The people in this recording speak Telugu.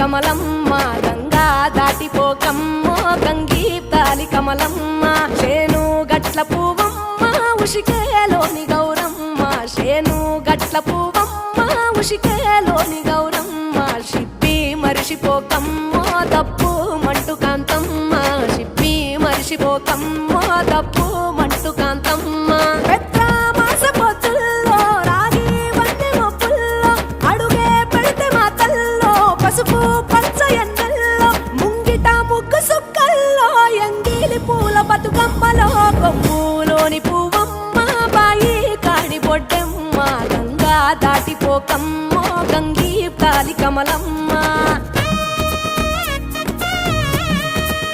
కమలమ్మ గంగా దాటిపోకమ్మో గంగీ తాలి కమలమ్మ చేను గట్ల పువ్వమ్మ ఉషికేలోని గౌరమ్మ చేను గట్ల పువ్వమ్మ ఉషికేలోని గౌరమ్మ షిప్పి మరిషిపోకమ్మో తప్పు మంటు కాంతమ్మ షిప్పి మరిషిపోకమ్మో తప్పు మంటు కాంతమ్మ పసుపు పచ్చ ఎండల్లో ముంగిట ముగ్గు సుక్కల్లో ఎంగిలి పూల బతుకమ్మలో కొమ్ములోని పువ్వమ్మ బాయి కాడి బొడ్డెమ్మ గంగా దాటిపోకమ్మో గంగీ తాలి కమలమ్మ